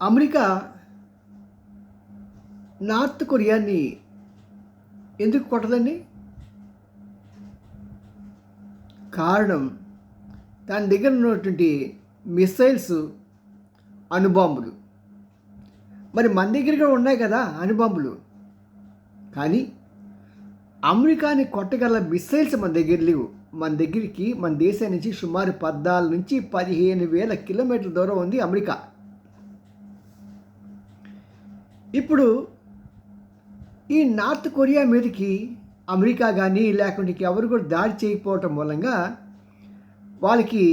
America north కొరియాని ఎందుకు కొట్టదండి? కారణం తన దగ్గర ఉన్నటువంటి మిసైల్స్, అణుబాంబులు. మరి మన దగ్గర కూడా ఉన్నాయి కదా అణుబాంబులు. కానీ అమెరికాని కొట్టగల మిసైల్స్ మన దగ్గర లేవు. మన దేశం నుంచి సుమారు 14 నుంచి 15,000 కిలోమీటర్ల దూరం ఉంది అమెరికా. ఇప్పుడు ఈ నార్త్ కొరియా మీదకి అమెరికా కానీ లేకుంటే ఎవరు కూడా దాడి చేయకపోవటం మూలంగా వాళ్ళకి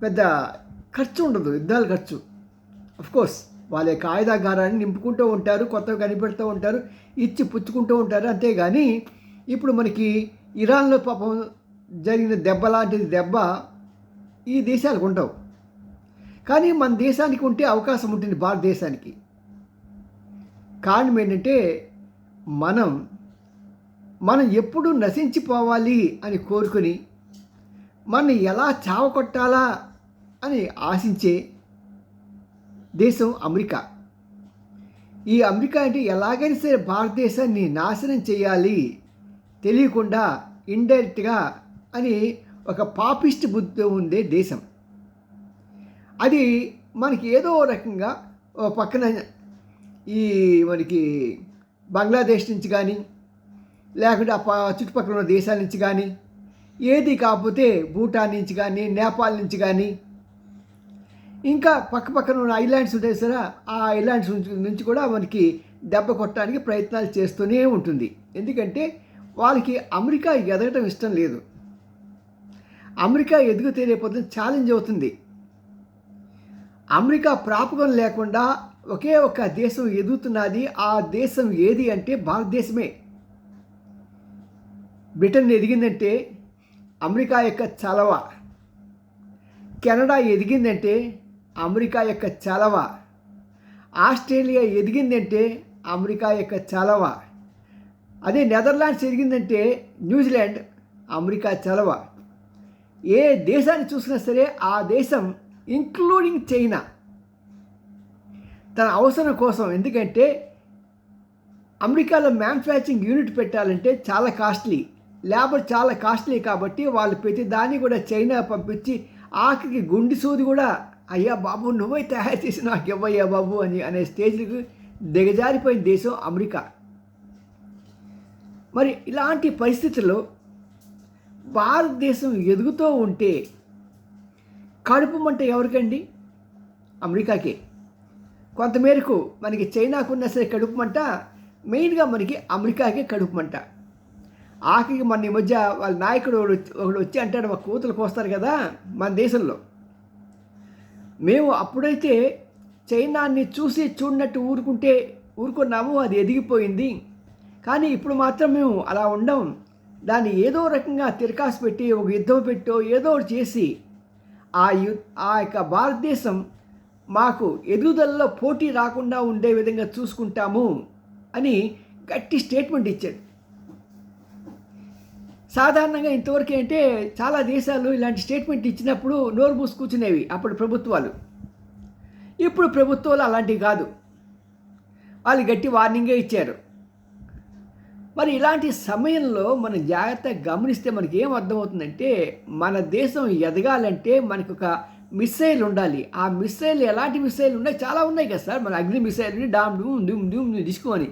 పెద్ద ఖర్చు ఉండదు, యుద్ధాల ఖర్చు. కోర్స్ వాళ్ళ యొక్క ఆయుధాగారాన్ని నింపుకుంటూ ఉంటారు, కొత్తగా కనిపెడుతూ ఉంటారు, ఇచ్చి పుచ్చుకుంటూ ఉంటారు. అంతేగాని ఇప్పుడు మనకి ఇరాన్లో పాపం జరిగిన దెబ్బ లాంటిది దెబ్బ ఈ దేశాలకు ఉండవు. కానీ మన దేశానికి ఉంటే అవకాశం ఉంటుంది, భారతదేశానికి. కారణం ఏంటంటే మనం ఎప్పుడు నశించిపోవాలి అని కోరుకొని మనం ఎలా చావకొట్టాలా అని ఆశించే దేశం అమెరికా. ఈ అమెరికా అంటే ఎలాగైనా సరే భారతదేశాన్ని నాశనం చేయాలి తెలియకుండా ఇండైరెక్ట్గా అని ఒక పాపిస్ట్ బుద్ధి ఉండే దేశం. అది మనకి ఏదో రకంగా ఓ పక్కన ఈ మనకి బంగ్లాదేశ్ నుంచి కానీ లేకుంటే చుట్టుపక్కల ఉన్న దేశాల నుంచి కానీ, ఏది కాకపోతే భూటాన్ నుంచి కానీ నేపాల్ నుంచి కానీ ఇంకా పక్కపక్కన ఉన్న ఐలాండ్స్ ఉంటాయి సరే, ఆ ఐలాండ్స్ నుంచి కూడా మనకి దెబ్బ కొట్టడానికి ప్రయత్నాలు చేస్తూనే ఉంటుంది. ఎందుకంటే వాళ్ళకి అమెరికా ఎదగటం ఇష్టం లేదు. అమెరికా ఎదుగుతే రేపొద్దున ఛాలెంజ్ అవుతుంది. అమెరికా ప్రాపకం లేకుండా ఒకే ఒక దేశం ఎదుగుతున్నది. ఆ దేశం ఏది అంటే భారతదేశమే. బ్రిటన్ ఎదిగిందంటే అమెరికా యొక్క చలవ. కెనడా ఎదిగిందంటే అమెరికా యొక్క చలవ. ఆస్ట్రేలియా ఎదిగిందంటే అమెరికా యొక్క చలవ. అదే నెదర్లాండ్స్ ఎదిగిందంటే న్యూజిలాండ్ అమెరికా చలవ. ఏ దేశాన్ని చూసినా సరే ఆ దేశం ఇంక్లూడింగ్ చైనా తన అవసరం కోసం, ఎందుకంటే అమెరికాలో మ్యానుఫ్యాక్చరింగ్ యూనిట్ పెట్టాలంటే చాలా కాస్ట్లీ, లేబర్ చాలా కాస్ట్లీ. కాబట్టి వాళ్ళు ప్రతి దాన్ని కూడా చైనా పంపించి ఆఖరికి గుండి సూది కూడా అయ్యా బాబు నువ్వే తయారు చేసి నాకు ఇవ్వయ్యా బాబు అనే స్టేజ్కి దిగజారిపోయిన దేశం అమెరికా. మరి ఇలాంటి పరిస్థితుల్లో భారతదేశం ఎదుగుతూ ఉంటే కడుపు మంట ఎవరికండి? అమెరికాకే. కొంతమేరకు మనకి చైనాకున్న సరే కడుపు మంట, మెయిన్గా మనకి అమెరికాకే కడుపు మంట. ఆఖరికి మన ఈ మధ్య వాళ్ళ నాయకుడు ఒకడు వచ్చి అంటాడు, మా కూతురు కోస్తారు కదా మన దేశంలో. మేము అప్పుడైతే చైనాని చూసి చూడనట్టు ఊరుకున్నాము, అది ఎదిగిపోయింది. కానీ ఇప్పుడు మాత్రం మేము అలా ఉండం. దాన్ని ఏదో రకంగా తిరకాసు పెట్టి ఒక యుద్ధం పెట్టో ఏదో ఒకటి చేసి ఆ యొక్క భారతదేశం మాకు ఎదుగుదలలో పోటీ రాకుండా ఉండే విధంగా చూసుకుంటాము అని గట్టి స్టేట్మెంట్ ఇచ్చాడు. సాధారణంగా ఇంతవరకు ఏంటంటే చాలా దేశాలు ఇలాంటి స్టేట్మెంట్ ఇచ్చినప్పుడు నోరు మూసి కూర్చునేవి అప్పుడు ప్రభుత్వాలు. ఇప్పుడు ప్రభుత్వాలు అలాంటివి కాదు, వాళ్ళు గట్టి వార్నింగే ఇచ్చారు. మరి ఇలాంటి సమయంలో మనం జాగ్రత్తగా గమనిస్తే మనకి ఏం అర్థమవుతుందంటే, మన దేశం ఎదగాలంటే మనకు ఒక మిసైల్ ఉండాలి. ఆ మిసైల్ ఎలాంటి మిసైల్ ఉన్నాయి? చాలా ఉన్నాయి కదా సార్. మన అగ్ని మిసైల్ డామ్ డూమ్ డూమ్ డూమ్ తీసుకొని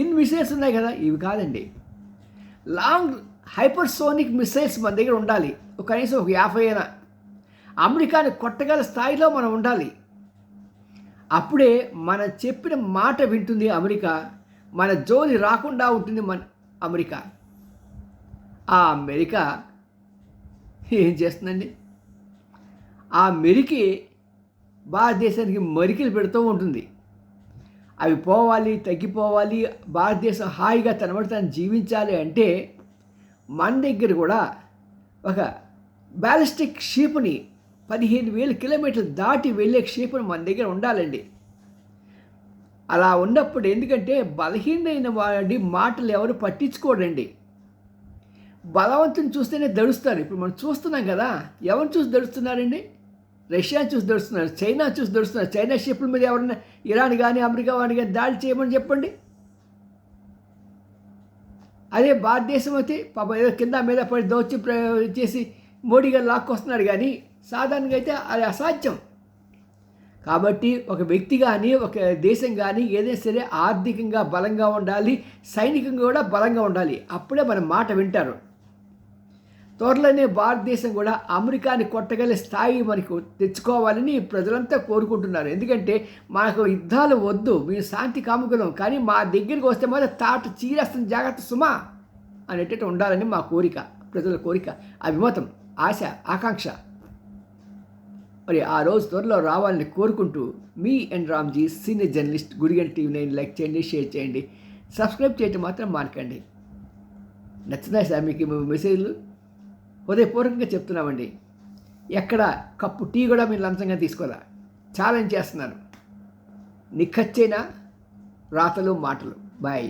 ఇన్ని మిసైల్స్ ఉన్నాయి కదా. ఇవి కాదండి, లాంగ్ హైపర్సోనిక్ మిసైల్స్ మన దగ్గర ఉండాలి. కనీసం ఒక 50 అయినా అమెరికాని కొట్టగల స్థాయిలో మనం ఉండాలి. అప్పుడే మనం చెప్పిన మాట వింటుంది అమెరికా, మన జోలి రాకుండా ఉంటుంది అమెరికా. ఆ అమెరికా ఏం చేస్తుందండి? ఆ మెరికి భారతదేశానికి మరికలు పెడుతూ ఉంటుంది. అవి పోవాలి, తగ్గిపోవాలి, భారతదేశం హాయిగా తనబడి జీవించాలి అంటే మన దగ్గర కూడా ఒక బ్యాలిస్టిక్ షిప్ని 15,000 కిలోమీటర్లు దాటి వెళ్ళే క్షిపణి మన దగ్గర ఉండాలండి. అలా ఉన్నప్పుడు, ఎందుకంటే బలహీనమైన వాడి మాటలు ఎవరు పట్టించుకోడండి. బలవంతుని చూస్తేనే దడుస్తారు. ఇప్పుడు మనం చూస్తున్నాం కదా, ఎవరు చూసి దడుస్తున్నారండి? రష్యాని చూసి దొరుకుతున్నారు, చైనా చూసి దొరుకుతున్నారు. చైనా షిప్ల మీద ఎవరైనా ఇరాన్ కానీ అమెరికా వాడిని కానీ దాడి చేయమని చెప్పండి. అదే భారతదేశం అయితే పాపం ఏదో కింద మీద పడి దోచి చేసి మోడీ గారు లాక్కొస్తున్నాడు, కానీ సాధారణంగా అయితే అది అసాధ్యం. కాబట్టి ఒక వ్యక్తి కానీ ఒక దేశం కానీ ఏదైనా సరే ఆర్థికంగా బలంగా ఉండాలి, సైనికంగా కూడా బలంగా ఉండాలి. అప్పుడే మన మాట వింటారు. త్వరలోనే భారతదేశం కూడా అమెరికాని కొట్టగల స్థాయి మనకు తెచ్చుకోవాలని ప్రజలంతా కోరుకుంటున్నారు. ఎందుకంటే మనకు యుద్ధాలు వద్దు, మేము శాంతి కాముకులం, కానీ మా దగ్గరికి వస్తే మాత్రం తాట చీరేస్తున్న జాగ్రత్త సుమా అనేటట్టు ఉండాలని మా కోరిక, ప్రజల కోరిక, అభిమతం, ఆశ, ఆకాంక్ష. మరి ఆ రోజు త్వరలో రావాలని కోరుకుంటూ మీ N Ramji, senior journalist, Gudiganta TV nine like చేయండి, షేర్ చేయండి, సబ్స్క్రైబ్ చేయటం మాత్రం మానకండి. నచ్చుతాయి సార్ మీకు మెసేజ్లు? హృదయపూర్వకంగా చెప్తున్నామండి. ఎక్కడ కప్పు టీ కూడా మీరు లంచంగా తీసుకోరా. ఛాలెంజ్ చేస్తున్నాను. నిఖచ్చైన రాతలు మాటలు. బాయ్.